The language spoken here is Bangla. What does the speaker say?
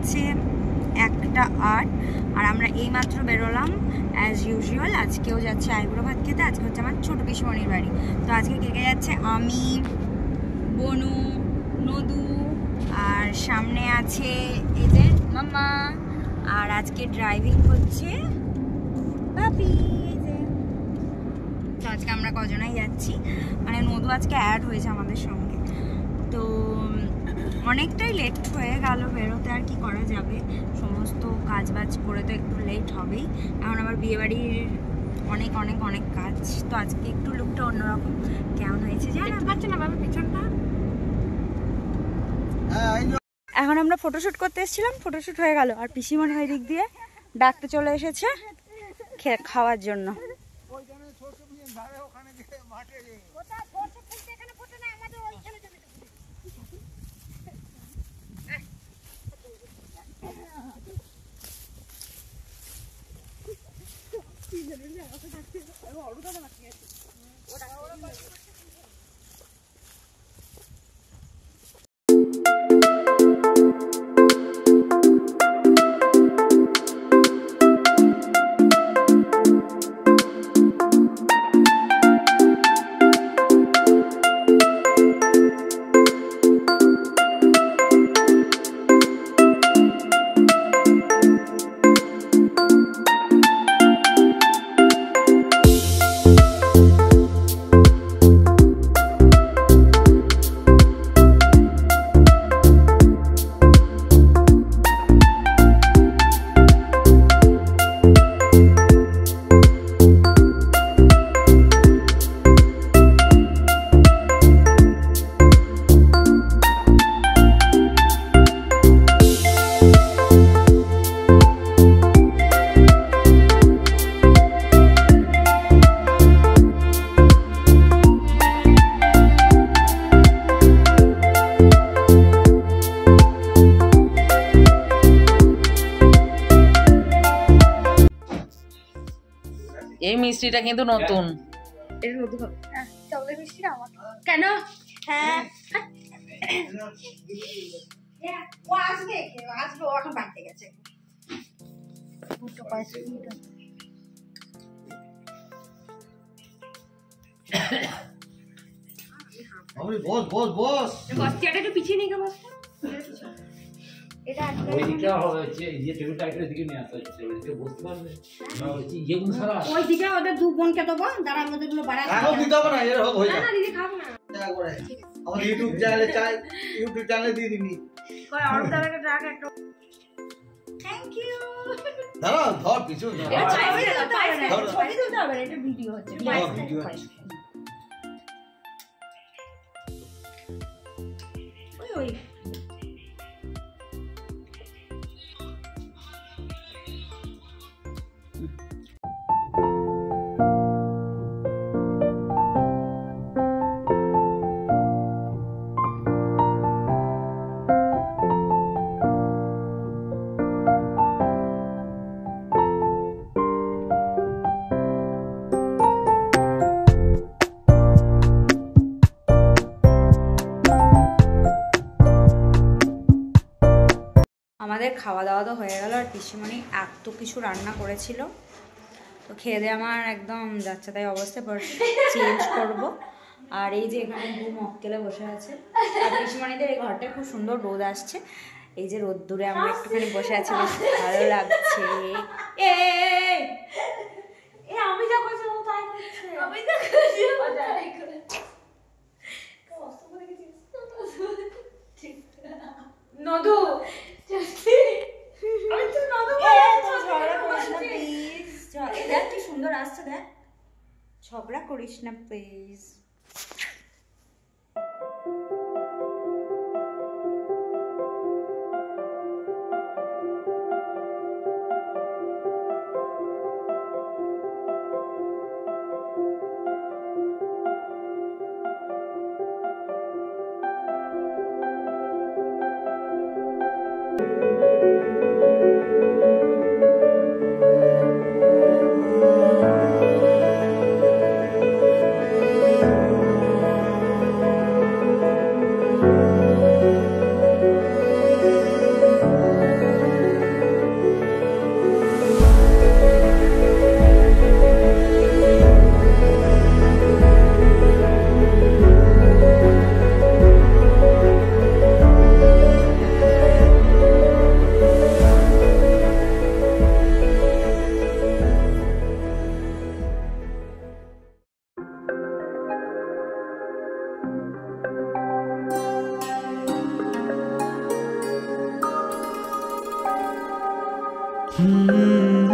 হচ্ছে 1:08 আর আমরা এইমাত্র বেরোলাম অ্যাজ ইউজুয়াল। আজকেও যাচ্ছে আইবুড়ো ভাত খেতে। আজকে হচ্ছে আমার ছোটো পিসিমণির বাড়ি। তো আজকে কে কে যাচ্ছে? আমি, বনু, নদু, আর সামনে আছে এই যে মাম্মা, আর আজকে ড্রাইভিং করছে বাপি। তো আজকে আমরা কজনাই যাচ্ছি, মানে নদু আজকে অ্যাড হয়েছে আমাদের সঙ্গে। তো অনেকটাই লেট হয়ে গেল বেরোতে, আর কি করা যাবে, সমস্ত কাজ বাজ করে তো একটু লেট হবেই। এখন আবার বিয়েবাড়ির অনেক অনেক অনেক কাজ। তো আজকে একটু লুকটা অন্যরকম। কেমন হয়েছে জানো? পাচ্ছ না বাবা পিছনটা। এখন আমরা ফটোশুট করতে এসেছিলাম, ফটোশুট হয়ে গেল, আর পিসিমণি ওই দিক দিয়ে ডাকতে চলে এসেছে খাওয়ার জন্য। এই মিষ্টিটা কিন্তু নতুন। এটা নতুন চকলেট মিষ্টিটা আমার কেন? হ্যাঁ ও আসবে, আসবে, ও এখন বাড়তে গেছে। বস বস বস বস্তিটা একটু পিছিয়ে নিয়ে বস। এটা ওইদিকে হচ্ছে এই যে টেবিলটা একটা দিকে নিয়ে আসা হচ্ছে, ওইদিকে বসতে পারবে না, হচ্ছে ইয়েগুলো সারা ওইদিকে ওদের দু বোনকে দেবো, দাঁড়া আমাদের গুলো বাড়া এখন দিতে হবে না, এর হোক হয়ে না যাবে। না দিদি খাবো না, আমার ইউটিউব চ্যানেলে চাই, ইউটিউব চ্যানেলে দিয়ে দিবি। কই অর্ডার দাঁড়াকে ট্রাক একটা। Thank you. দাঁড়াও, ধর পিছু ধর। এটা ছবি তুলতে হবে, এটা ভিডিও হচ্ছে। ভিডিও ওই ওই আমাদের খাওয়া দাওয়া তো হয়ে গেল, আর পিসিমণি এত কিছু রান্না করেছিল। তো খেয়ে দিয়ে আমার একদম যাচ্ছে তাই অবস্থা, পর চেঞ্জ করব। আর এই যে এখানে দু মক্কেলে বসে আছে, আর পিসিমণিদের এই ঘরটায় খুব সুন্দর রোদ আসছে। এই যে রোদ দূরে আমরা একটুখানি বসে আছি, বেশ ভালো লাগছে। আমি যা করছি ও তাই করছে, আমি যা করছি ও তাই করছে। নদু আমি তো নদু ঝগড়া করিস না প্লিজ। দেখ কি সুন্দর আসছে, দেখ, ঝগড়া করিস না প্লিজ। Hmm.